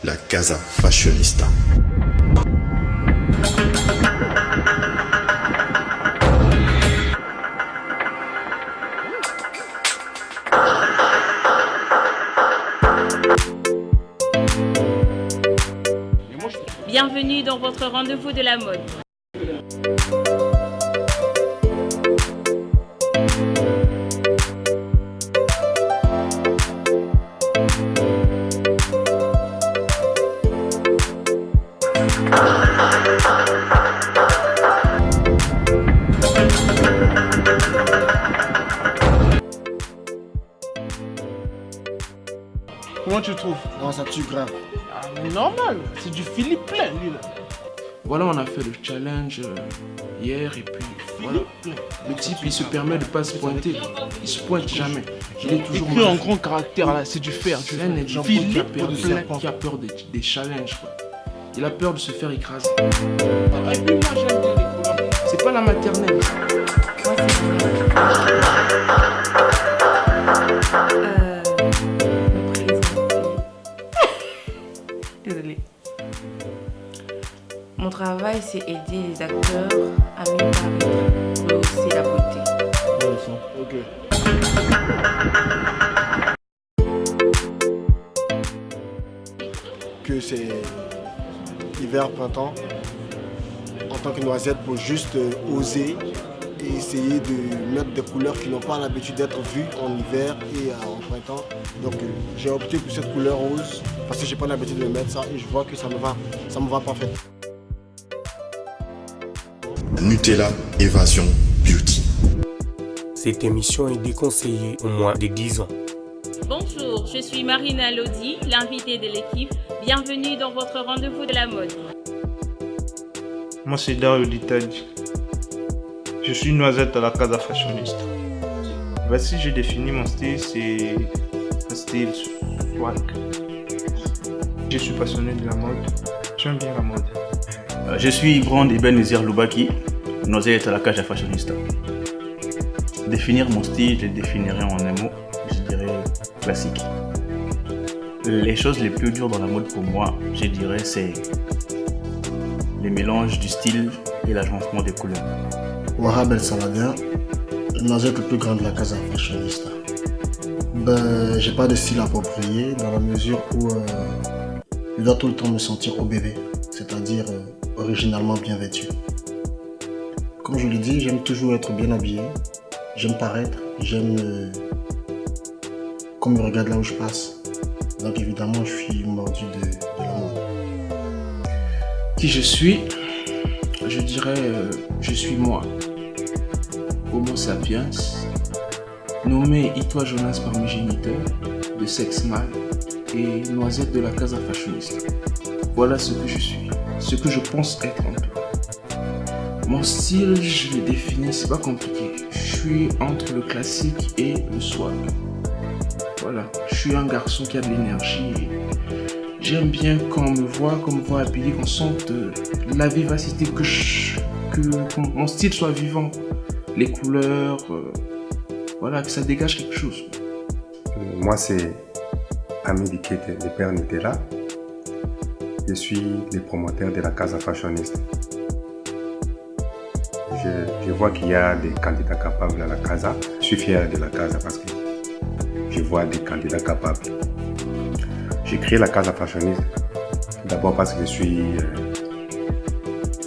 la Casa Fashionista. Bienvenue dans votre rendez-vous de la mode. Comment tu trouves? Non, ça tue grave. Ah, mais normal, c'est du Philippe plein, lui, là. Voilà, on a fait le challenge hier et puis voilà. Le type, il se permet de pas se pointer. Il se pointe jamais. Il est toujours Écrit en grand caractère, là, c'est du fer. C'est un exemple qui a peur des challenges, quoi. Il a peur de se faire écraser. Et puis moi, j'aime bien les couleurs. C'est pas la maternelle. Moi, c'est me présenter. Désolée. Mon travail, c'est aider les acteurs à mieux paraître, rehausser la beauté. Ok. Que c'est hiver, printemps. En tant que Noisette, pour juste oser et essayer de mettre des couleurs qui n'ont pas l'habitude d'être vues en hiver et en printemps. Donc j'ai opté pour cette couleur rose parce que j'ai pas l'habitude de mettre ça et je vois que ça me va parfait. Nutella Évasion Beauty. Cette émission est déconseillée aux moins de 10 ans. Bonjour, je suis Marina Lodi, l'invitée de l'équipe. Bienvenue dans votre rendez-vous de la mode. Moi, c'est Dario Ditadji. Je suis Noisette à la Casa Fashionista. Voici, j'ai défini mon style, c'est un style swag. Je suis passionné de la mode, j'aime bien la mode. Je suis Grand Ibn Nizir Loubaki, Noisette à la Casa Fashionista. Définir mon style, je le définirais en un mot, je dirais classique. Les choses les plus dures dans la mode pour moi, je dirais, c'est les mélanges du style et l'agencement des couleurs. Wahab El Saladin, Noisette le plus grand de la Casa Fashionista. J'ai pas de style approprié dans la mesure où je dois tout le temps me sentir au bébé, c'est-à-dire originalement bien vêtu. Comme je le dis, j'aime toujours être bien habillé, j'aime paraître, j'aime qu'on me regarde là où je passe. Donc évidemment, je suis mordu de la mode. Qui je suis? Je dirais, je suis moi. Homo sapiens, nommé Itoa Jonas par mes géniteurs, de sexe mâle, et Noisette de la Casa Fashionista. Voilà ce que je suis, ce que je pense être en tout. Mon style, je le définis, c'est pas compliqué. Je suis entre le classique et le swag. Voilà, je suis un garçon qui a de l'énergie. J'aime bien quand on me voit habillé, qu'on sente la vivacité, que mon style soit vivant. Les couleurs, voilà, que ça dégage quelque chose. Moi, c'est Ami Dikete, le père Nutella. Je suis le promoteur de la Casa Fashionista. Je vois qu'il y a des candidats capables à la Casa. Je suis fier de la Casa parce que je vois des candidats capables. J'ai créé la Casa Fashionista d'abord parce que je suis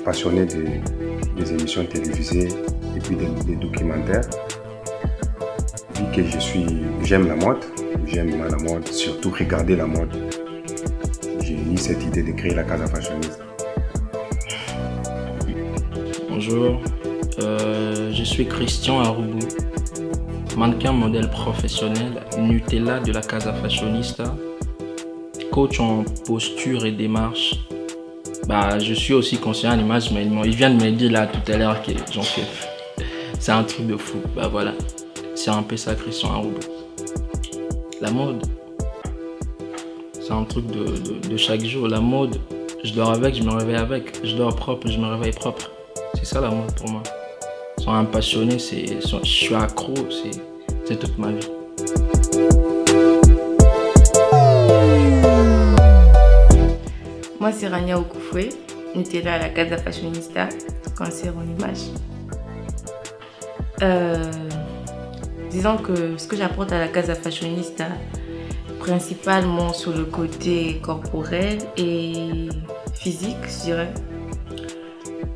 passionné des émissions télévisées et puis des documentaires. Vu que j'aime la mode, surtout regarder la mode. J'ai eu cette idée de créer la Casa Fashionista. Bonjour, je suis Christian Aroubou, mannequin modèle professionnel, Nutella de la Casa Fashionista, coach en posture et démarche. Je suis aussi conseiller en image, mais il vient de me dire là tout à l'heure que j'en fais. C'est un truc de fou. Voilà, c'est un peu ça, Christian Aroubou. La mode, c'est un truc de chaque jour. La mode, je dors avec, je me réveille avec. Je dors propre, je me réveille propre. C'est ça la mode pour moi. Sans un passionné, je suis accro, c'est toute ma vie. c'est Rania Okufwe, Nutella à la Casa Fashionista, cancer en image. Disons que ce que j'apporte à la Casa Fashionista, principalement sur le côté corporel et physique, je dirais.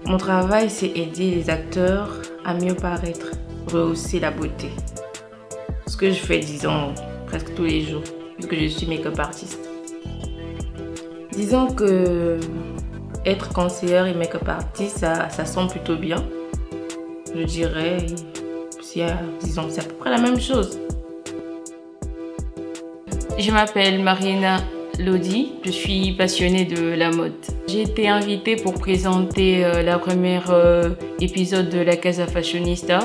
Mon travail, c'est aider les acteurs à mieux paraître, rehausser la beauté. Ce que je fais, disons, presque tous les jours, puisque je suis make-up artiste. Disons que être conseillère et make-up artiste, ça sent plutôt bien. Je dirais, disons, c'est à peu près la même chose. Je m'appelle Marina Lodi, je suis passionnée de la mode. J'ai été invitée pour présenter la première épisode de la Casa Fashionista.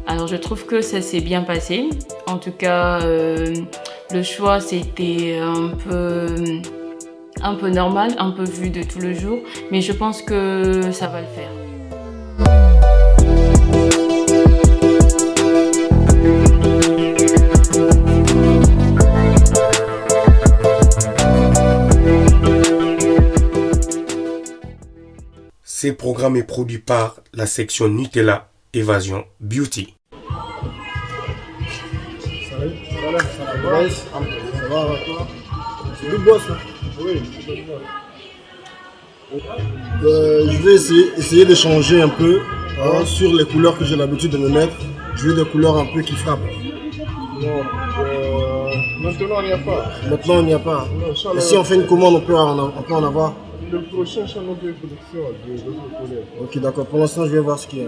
Alors je trouve que ça s'est bien passé. En tout cas, le choix c'était un peu normal, un peu vu de tout le jour, mais je pense que ça va le faire. Ce programme est produit par la section Nutella Évasion Beauty. Salut, ça va, toi? C'est du boss là. Oui. Je vais essayer de changer un peu sur les couleurs que j'ai l'habitude de me mettre. Je veux des couleurs un peu qui frappent. Non, maintenant il n'y a pas. Maintenant il n'y a pas. Non, et si on fait une commande, on peut en avoir. Le prochain channel de production de d'autres collègues. Ok, d'accord. Pour l'instant, je vais voir ce qu'il y a.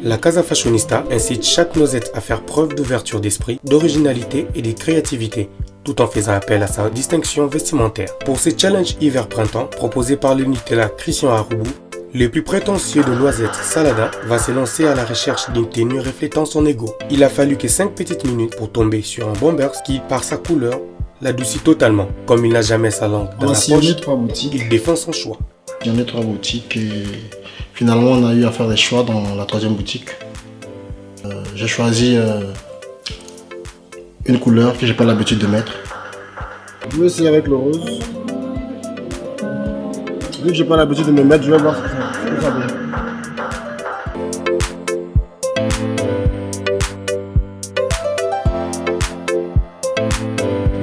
La Casa Fashionista incite chaque noisette à faire preuve d'ouverture d'esprit, d'originalité et de créativité, tout en faisant appel à sa distinction vestimentaire. Pour ce challenge hiver-printemps proposé par le Nutella Christian Aroubou, le plus prétentieux de Noisette, Salada, va se lancer à la recherche d'une tenue reflétant son ego. Il a fallu que 5 petites minutes pour tomber sur un bomber qui, par sa couleur, l'adoucit totalement. Comme il n'a jamais sa langue dans la poche, 3 boutiques. Il défend son choix. Il y en a 3 boutiques et finalement on a eu à faire des choix dans la 3e boutique. J'ai choisi une couleur que j'ai pas l'habitude de mettre. Je vais essayer avec le rose. Vu que j'ai pas l'habitude de me mettre, je vais voir ce que ça donne.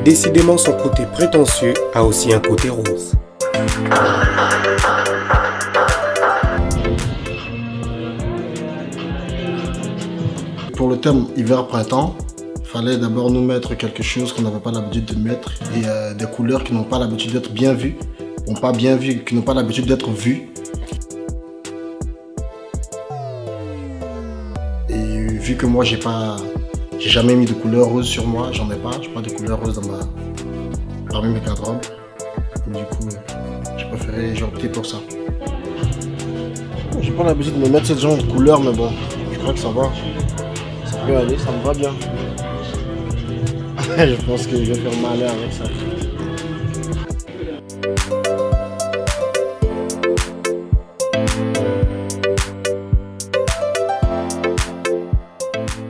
Décidément, son côté prétentieux a aussi un côté rose. Pour le thème hiver-printemps, il fallait d'abord nous mettre quelque chose qu'on n'avait pas l'habitude de mettre et des couleurs qui n'ont pas l'habitude d'être bien vues, qui n'ont pas l'habitude d'être vues. Et vu que moi j'ai jamais mis de couleur rose sur moi, j'ai pas de couleur rose parmi mes garde-robes. Et du coup, j'ai opté pour ça. J'ai pas l'habitude de me mettre ce genre de couleur, mais bon, je crois que ça va. Ça peut aller, ça me va bien. Je pense que je vais faire mal avec ça.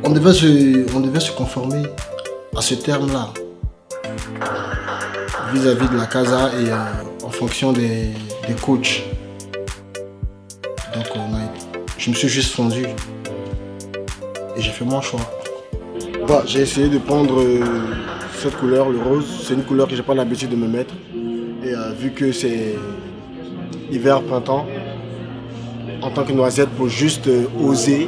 On devait se conformer à ce terme-là vis-à-vis de la Casa et en fonction des coachs. Donc je me suis juste fondu et j'ai fait mon choix. J'ai essayé de prendre cette couleur, le rose. C'est une couleur que j'ai pas l'habitude de me mettre. Et vu que c'est hiver-printemps, en tant que Noisette, pour juste oser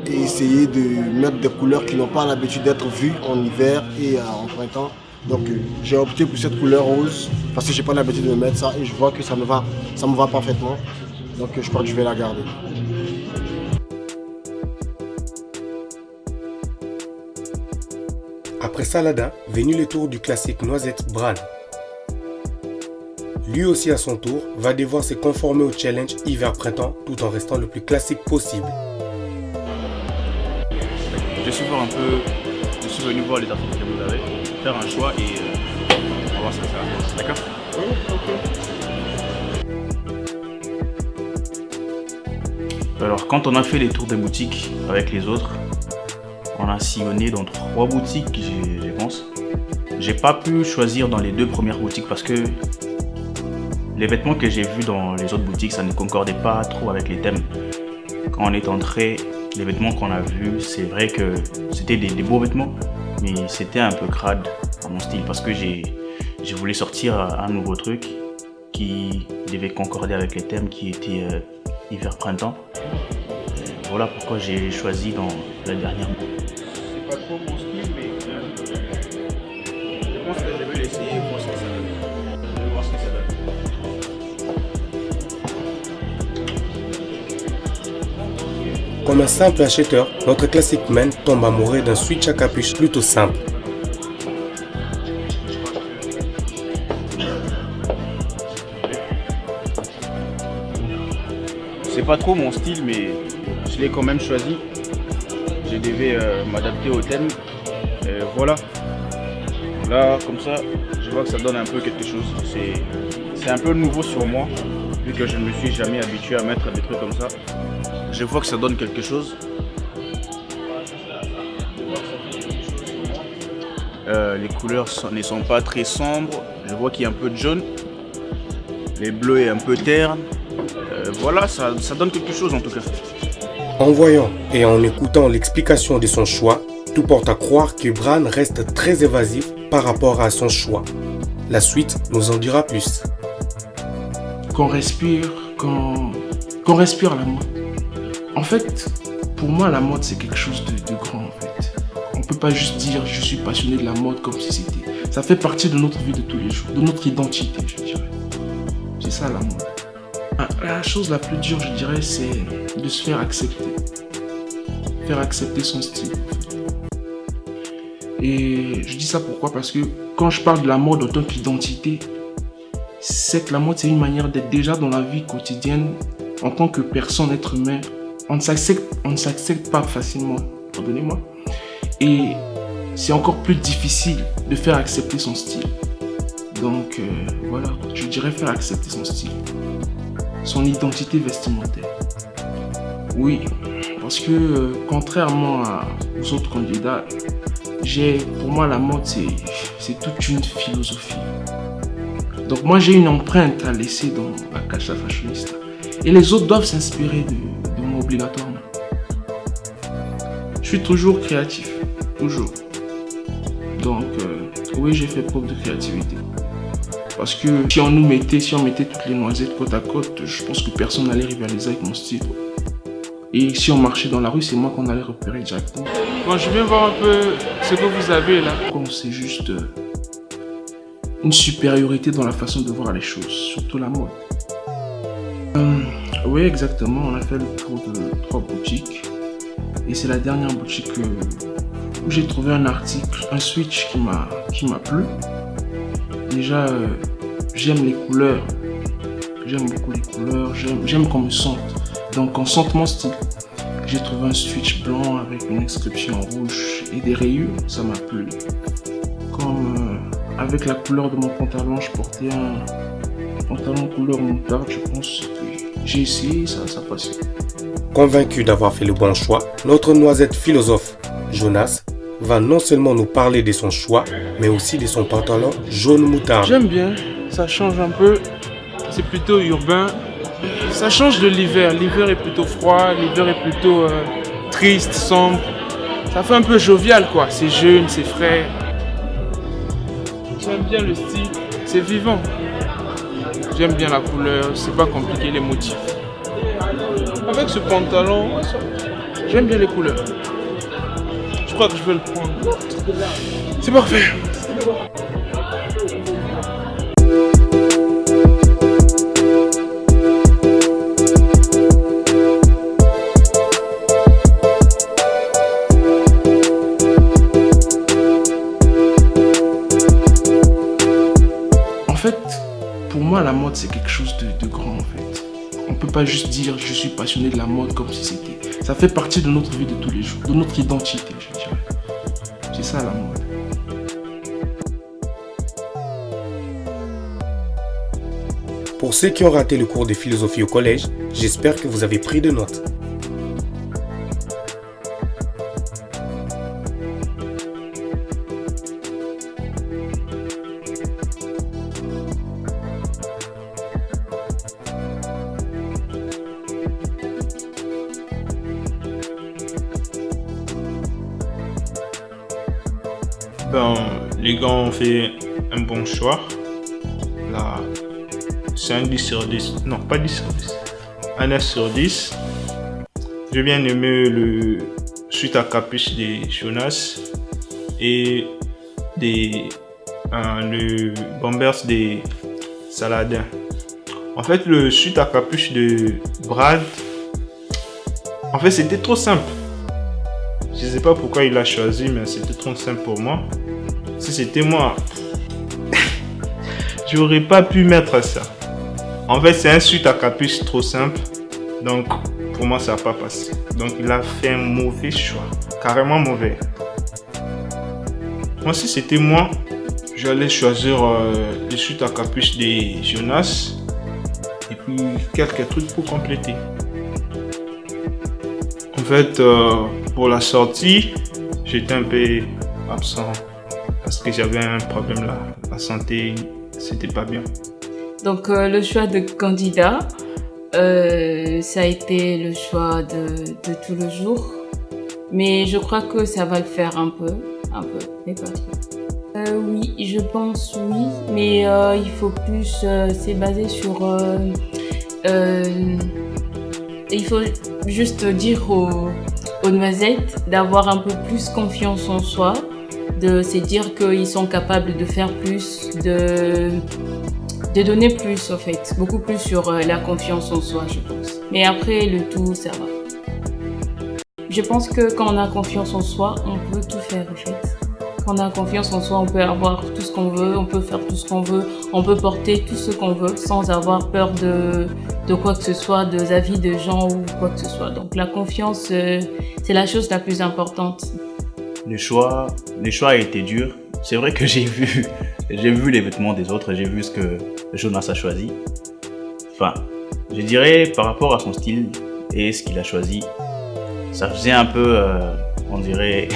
et essayer de mettre des couleurs qui n'ont pas l'habitude d'être vues en hiver et en printemps. Donc j'ai opté pour cette couleur rose parce que j'ai pas l'habitude de me mettre ça et je vois que ça me va parfaitement. Donc je crois que je vais la garder. Après Salada, venu le tour du classique Noisette Bran. Lui aussi à son tour va devoir se conformer au challenge hiver-printemps tout en restant le plus classique possible. Je suis venu voir les articles que vous avez, faire un choix et on va voir ce que ça va. D'accord? Oui, ok. Alors quand on a fait les tours des boutiques avec les autres, on a sillonné dans 3 boutiques, je pense. J'ai pas pu choisir dans les 2 premières boutiques parce que Les vêtements que j'ai vus dans les autres boutiques, ça ne concordait pas trop avec les thèmes. Quand on est entré, les vêtements qu'on a vus, c'est vrai que c'était des beaux vêtements, mais c'était un peu crade à mon style parce que j'ai voulu sortir un nouveau truc qui devait concorder avec les thèmes qui étaient hiver-printemps. Voilà pourquoi j'ai choisi dans la dernière. C'est pas trop mon style, mais je pense que je vais l'essayer, voir ce que ça donne. Je vais voir ce que ça donne. Comme un simple acheteur, notre classic man tombe amoureux d'un switch à capuche plutôt simple. C'est pas trop mon style, mais je l'ai quand même choisi. Je devais m'adapter au thème. Et voilà. Là, comme ça, je vois que ça donne un peu quelque chose. C'est un peu nouveau sur moi, vu que je ne me suis jamais habitué à mettre des trucs comme ça. Je vois que ça donne quelque chose. Les couleurs ne sont pas très sombres. Je vois qu'il y a un peu de jaune. Les bleus est un peu terne. Voilà, ça donne quelque chose en tout cas. En voyant et en écoutant l'explication de son choix, tout porte à croire que Bran reste très évasif par rapport à son choix. La suite nous en dira plus. Qu'on respire la mode. En fait, pour moi, la mode, c'est quelque chose de grand, en fait. On ne peut pas juste dire « je suis passionné de la mode » comme si c'était... Ça fait partie de notre vie de tous les jours, de notre identité, je dirais. C'est ça, la mode. La chose la plus dure, je dirais, c'est de se faire accepter. Faire accepter son style. Et je dis ça pourquoi? Parce que quand je parle de la mode en tant qu'identité, c'est que la mode, c'est une manière d'être déjà dans la vie quotidienne en tant que personne, être humain. On ne s'accepte pas facilement, pardonnez-moi. Et c'est encore plus difficile de faire accepter son style. Donc voilà, je dirais faire accepter son style. Son identité vestimentaire. Oui, parce que contrairement aux autres candidats, pour moi la mode c'est toute une philosophie. Donc moi j'ai une empreinte à laisser dans la Casa Fashionista. Et les autres doivent s'inspirer de moi obligatoirement. Je suis toujours créatif, toujours. Donc oui, j'ai fait preuve de créativité. Parce que si on mettait toutes les noisettes côte à côte, je pense que personne n'allait rivaliser avec mon style. Et si on marchait dans la rue, c'est moi qu'on allait repérer directement. Bon, je viens voir un peu ce que vous avez là. C'est juste une supériorité dans la façon de voir les choses, surtout la mode. Oui, exactement. On a fait le tour de 3 boutiques. Et c'est la dernière boutique où j'ai trouvé un article, un switch qui m'a plu. Déjà, j'aime les couleurs. J'aime beaucoup les couleurs. J'aime qu'on me sente. Donc, qu'on sente mon style. J'ai trouvé un switch blanc avec une inscription rouge et des rayures. Ça m'a plu. Comme avec la couleur de mon pantalon, je portais un pantalon couleur moutarde, je pense. J'ai essayé, ça passait. Convaincu d'avoir fait le bon choix, notre noisette philosophe, Jonas, va non seulement nous parler de son choix, mais aussi de son pantalon jaune moutarde. J'aime bien, ça change un peu, c'est plutôt urbain. Ça change de l'hiver, l'hiver est plutôt froid, l'hiver est plutôt triste, sombre. Ça fait un peu jovial quoi, c'est jeune, c'est frais. J'aime bien le style, c'est vivant. J'aime bien la couleur, c'est pas compliqué les motifs. Avec ce pantalon, j'aime bien les couleurs. Je crois que je vais le prendre. C'est parfait. En fait, pour moi, la mode, c'est quelque chose de grand, en fait. On ne peut pas juste dire « je suis passionné de la mode » comme si c'était... Ça fait partie de notre vie de tous les jours, de notre identité, je dirais. C'est ça, la mode. Pour ceux qui ont raté le cours de philosophie au collège, j'espère que vous avez pris de notes. Les gars ont fait un bon choix. Là, c'est un 10 sur 10. Non, pas 10 sur 10. Un 9 sur 10. J'ai bien aimé le suite à capuche des Jonas et le Bombers des Saladin. En fait, le suite à capuche de Brad, en fait, c'était trop simple. Je sais pas pourquoi il l'a choisi, mais c'était trop simple pour moi. Si c'était moi, j'aurais pas pu mettre ça. En fait, c'est un suite à capuche trop simple. Donc, pour moi, ça n'a pas passé. Donc, il a fait un mauvais choix. Carrément mauvais. Moi, si c'était moi, j'allais choisir le suite à capuche des Jonas. Et puis, quelques trucs pour compléter. En fait, pour la sortie, j'étais un peu absent. Parce que j'avais un problème là. La santé, c'était pas bien. Donc, le choix de candidat, ça a été le choix de tout le jour. Mais je crois que ça va le faire un peu, mais pas trop. Oui, je pense oui, mais il faut plus, c'est basé sur... il faut juste dire aux noisettes d'avoir un peu plus confiance en soi, de se dire qu'ils sont capables de faire plus, de donner plus en fait, beaucoup plus sur la confiance en soi, je pense. Mais après, le tout, ça va. Je pense que quand on a confiance en soi, on peut tout faire en fait. Quand on a confiance en soi, on peut avoir tout ce qu'on veut, on peut faire tout ce qu'on veut, on peut porter tout ce qu'on veut sans avoir peur de quoi que ce soit, des avis de gens ou quoi que ce soit. Donc la confiance, c'est la chose la plus importante. Le choix a été dur. C'est vrai que j'ai vu les vêtements des autres, j'ai vu ce que Jonas a choisi. Enfin, je dirais par rapport à son style et ce qu'il a choisi, ça faisait un peu, on dirait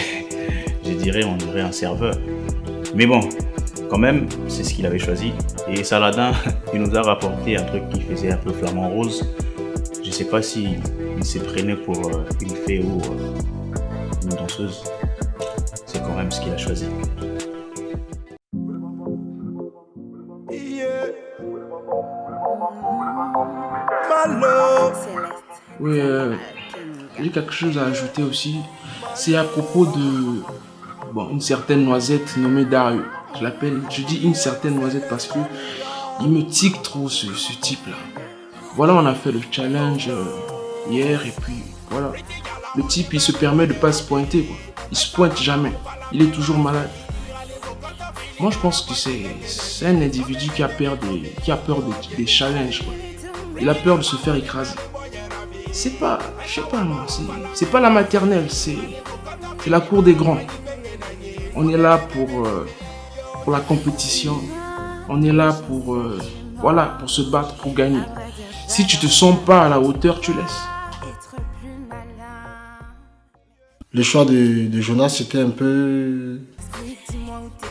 un serveur. Mais bon, quand même, c'est ce qu'il avait choisi. Et Saladin, il nous a rapporté un truc qui faisait un peu flamant rose. Je sais pas si il s'est prenait pour une fée ou une danseuse. C'est quand même ce qu'il a choisi. Oui, j'ai quelque chose à ajouter aussi. C'est à propos de une certaine noisette nommée Dario. Je dis une certaine noisette parce que il me tique trop ce type-là. Voilà, on a fait le challenge hier et puis voilà. Le type, il se permet de pas se pointer, quoi. Il se pointe jamais. Il est toujours malade. Moi, je pense que c'est un individu qui a peur des challenges, quoi. Il a peur de se faire écraser. C'est pas, je sais pas moi, c'est pas la maternelle, c'est la cour des grands. On est là pour la compétition. On est là pour se battre, pour gagner. Si tu te sens pas à la hauteur, tu laisses. Le choix de Jonas, c'était un peu...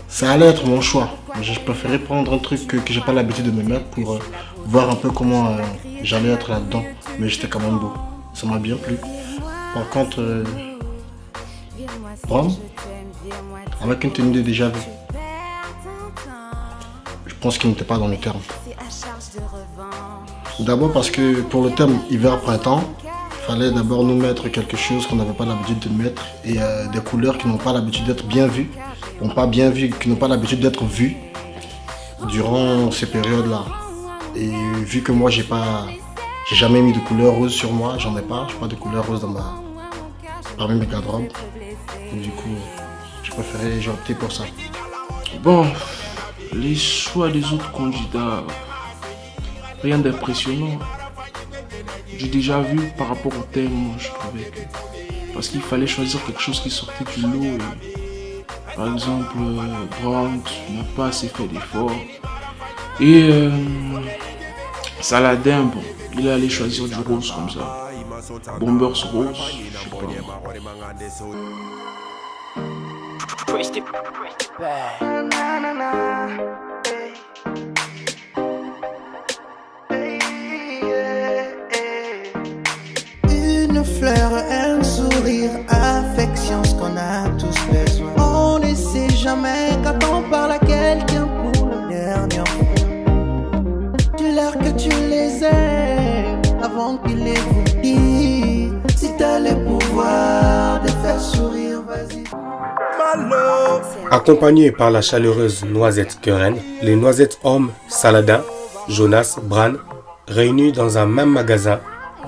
Ça allait être mon choix. Je préférais prendre un truc que j'ai pas l'habitude de me mettre pour voir un peu comment j'allais être là-dedans. Mais j'étais quand même beau. Ça m'a bien plu. Par contre, Bram, avec une tenue de déjà vu, je pense qu'il n'était pas dans le terme. D'abord parce que pour le thème hiver-printemps, il fallait d'abord nous mettre quelque chose qu'on n'avait pas l'habitude de mettre et des couleurs qui n'ont pas l'habitude d'être bien vues, qui n'ont pas l'habitude d'être vues durant ces périodes-là. Et vu que moi j'ai jamais mis de couleur rose sur moi, j'en ai pas de couleur rose parmi mes garde-robes. Du coup, j'ai opté pour ça. Bon, les choix des autres candidats, rien d'impressionnant. J'ai déjà vu par rapport au thème, moi, je trouvais que... Parce qu'il fallait choisir quelque chose qui sortait du lot. Et, par exemple, Brown n'a pas assez fait d'efforts. Et Saladin, bon, il est allé choisir du rose comme ça. Bombers rose, je sais pas. Une fleur, un sourire, affection, ce qu'on a tous besoin. On ne sait jamais. jamais quand on parle à quelqu'un pour la dernière fois. Dis-leur que tu les aimes avant qu'ils les vous disent. Si t'as le pouvoir de faire sourire, vas-y. Accompagnés par la chaleureuse Noisette Keren, les Noisettes hommes Saladin, Jonas, Bran, réunis dans un même magasin,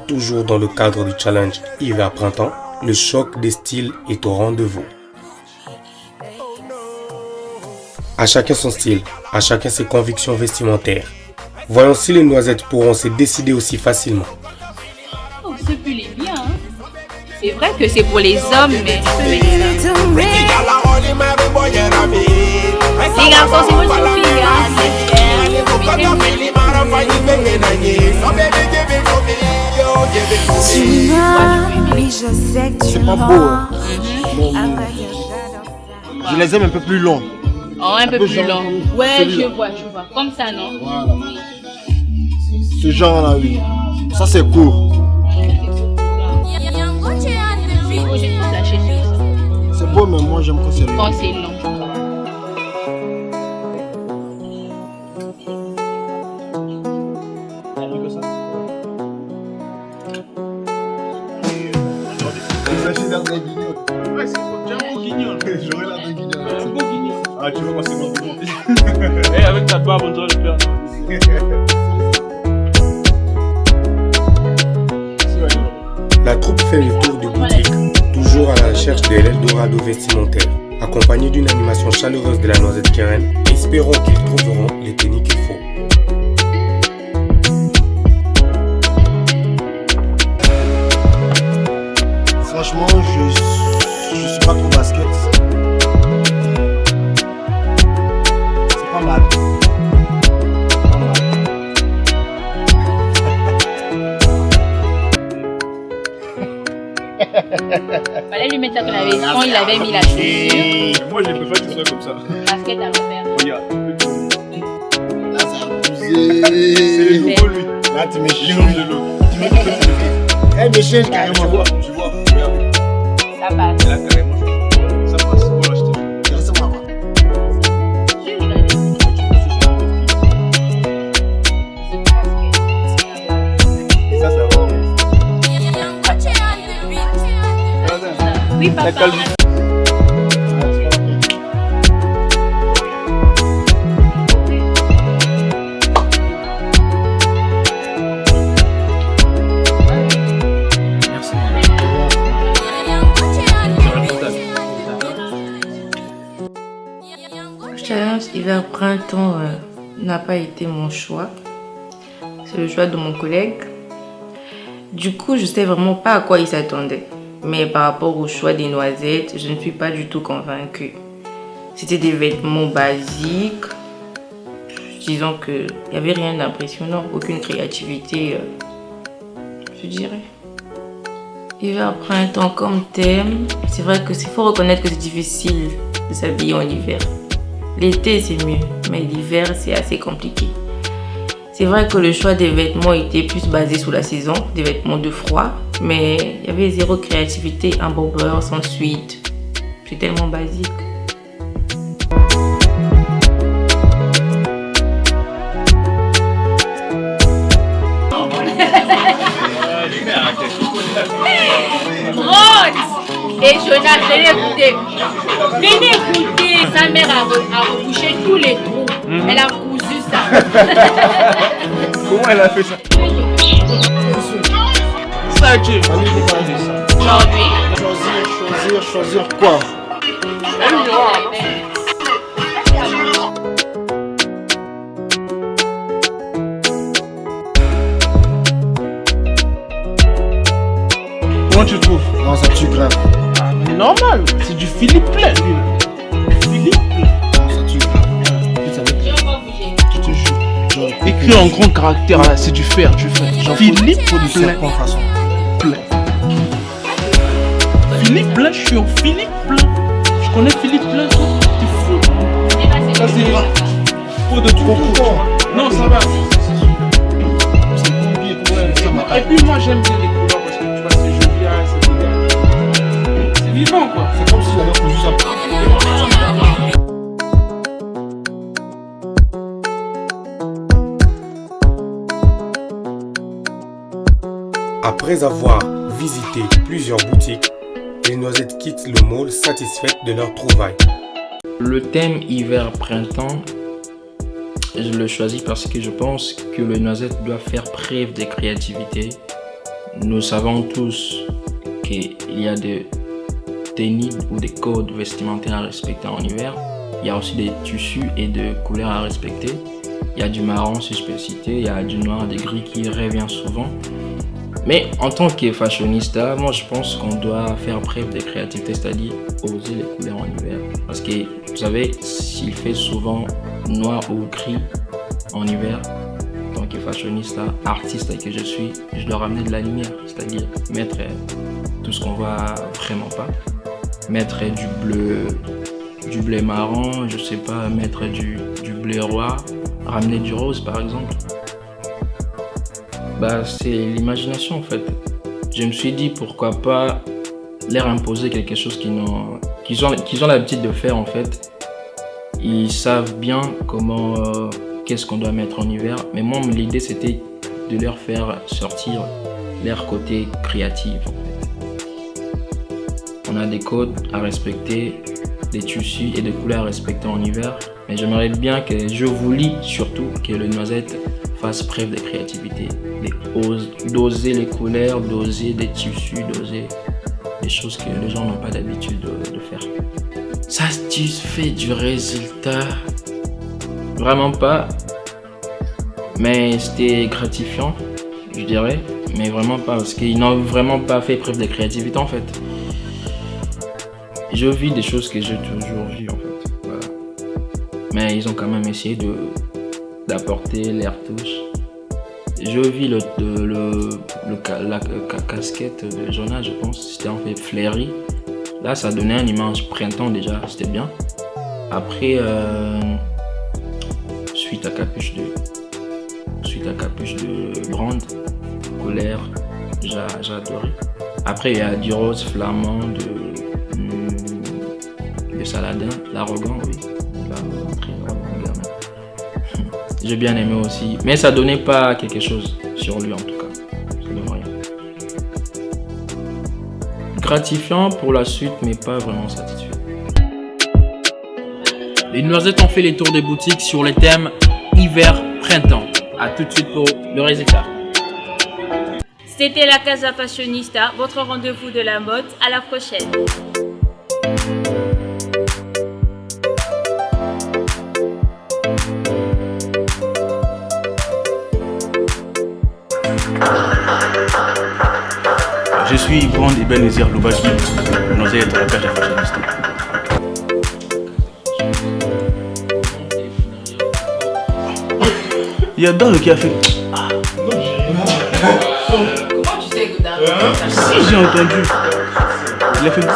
toujours dans le cadre du challenge hiver-printemps, le choc des styles est au rendez-vous. À chacun son style, à chacun ses convictions vestimentaires. Voyons si les Noisettes pourront se décider aussi facilement. Oh, ce pull est bien, hein. C'est vrai que c'est pour les hommes, mais les garçons, c'est votre fille, C'est pas beau, hein. Je les aime un peu plus longs. Oh, un peu plus long. Ouais, je vois. Comme ça, non? Voilà. Ce genre-là, oui. Ça, c'est court. C'est beau, mais moi, j'aime quand c'est long. Quand c'est long. Ah, tu veux passer mon guignol. Eh, avec ta barbe, on doit le faire. La troupe fait le tour des boutiques, toujours à la recherche de l'Eldorado vestimentaire. Accompagnée d'une animation chaleureuse de la Noisette Keren, espérons qu'ils trouveront les tenues qu'il faut. Franchement, je suis pas trop basket. C'est pas mal. Fallait lui mettre ça qu'on avait. Quand il avait mis la chaussure. Moi, je préfère que ce soit comme ça. Basket à refaire. Regarde. Là, c'est abusé. C'est le nouveau, lui. Là, tu me changes de l'eau. Elle me change carrément. Tu vois, regarde. Ça passe. Là, carrément. Ça passe, on va l'acheter. Laisse-moi voir. Ça va. Oui, papa. La calme. Challenge hiver-printemps n'a pas été mon choix. C'est le choix de mon collègue. Du coup, je sais vraiment pas à quoi il s'attendait. Mais par rapport au choix des noisettes, je ne suis pas du tout convaincue. C'était des vêtements basiques. Disons qu'il n'y avait rien d'impressionnant, aucune créativité, je dirais. Hiver-printemps comme thème, c'est vrai que faut reconnaître que c'est difficile de s'habiller en hiver. L'été c'est mieux, mais l'hiver c'est assez compliqué. C'est vrai que le choix des vêtements était plus basé sur la saison, des vêtements de froid, mais il y avait zéro créativité, un bomber sans suite. C'est tellement basique. Et Jonas, venez écouter. Venez écouter. Sa mère a rebouché tous les trous. Elle a cousu ça. Comment elle a fait ça? Ça, tu es. Aujourd'hui. Choisir quoi? Comment tu trouves? Non, ça tue grave. Ah, mais normal, c'est du Philippe plein, lui. Philippe plein. Non, ça tue grave. Je te jure. Écrit en grand caractère là, c'est du fer, Philippe Faut du serpent façon. plein. Philippe plein, je suis en Philippe plein. Je connais Philippe plein, toi. T'es fou. Ça c'est pour de trop court. Non, ça va. C'est combié pour ça. Et puis moi j'aime bien les couleurs parce que tu vois c'est jovial, c'est vivant quoi. C'est comme si j'avais cousu ça. Après avoir visité plusieurs boutiques, les noisettes quittent le mall satisfaites de leur trouvaille. Le thème hiver-printemps, je le choisis parce que je pense que le noisette doit faire preuve de créativité. Nous savons tous qu'il y a des tenues ou des codes vestimentaires à respecter en hiver. Il y a aussi des tissus et des couleurs à respecter. Il y a du marron, si je peux citer, il y a du noir, des gris qui revient souvent. Mais en tant que fashionista, moi je pense qu'on doit faire preuve de créativité, c'est-à-dire oser les couleurs en hiver. Parce que vous savez, s'il fait souvent noir ou gris en hiver, en tant que fashionista, artiste que je suis, je dois ramener de la lumière, c'est-à-dire mettre tout ce qu'on voit vraiment pas. Mettre du bleu marron, je sais pas, mettre du bleu roi, ramener du rose par exemple. C'est l'imagination en fait. Je me suis dit pourquoi pas leur imposer quelque chose qu'ils ont l'habitude de faire en fait. Ils savent bien comment, qu'est-ce qu'on doit mettre en hiver. Mais moi l'idée c'était de leur faire sortir leur côté créatif en fait. On a des codes à respecter, des tissus et des couleurs à respecter en hiver. Mais j'aimerais bien que je voulais surtout que le noisette fasse preuve de créativité, d'oser les couleurs, d'oser des tissus, d'oser des choses que les gens n'ont pas l'habitude de faire. Satisfait du résultat? Vraiment pas, mais c'était gratifiant, je dirais, mais vraiment pas, parce qu'ils n'ont vraiment pas fait preuve de créativité en fait. Je vis des choses que j'ai toujours vues en fait, voilà. Mais ils ont quand même essayé d'apporter leur touche. Je vis la casquette de Jonas, je pense, c'était en fait fleuri. Là, ça donnait une image printemps déjà, c'était bien. Après, suite à capuche de brande, colère, j'ai adoré. Après, il y a du rose flamand de Saladin, l'arrogant, oui. J'ai bien aimé aussi, mais ça donnait pas quelque chose sur lui en tout cas. Ça donne rien. Gratifiant pour la suite, mais pas vraiment satisfait. Les noisettes ont fait les tours des boutiques sur les thèmes hiver-printemps. A tout de suite pour le résultat. C'était la Casa Fashionista, votre rendez-vous de la mode. À la prochaine. Je suis Brand Ebenezer Loubaki, noisette à la Casa Fashionista. Il y a Dan qui a fait. Comment tu sais que dans Si j'ai entendu. Il a fait.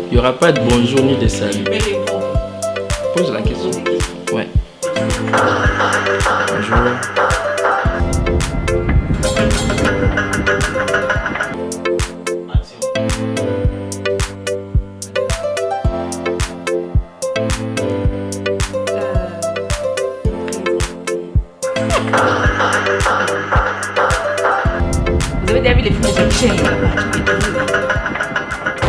Il n'y aura pas de bonjour ni de salut. Pose la question. Ouais. Bonjour. Vous avez déjà vu les films de Jackie Chan?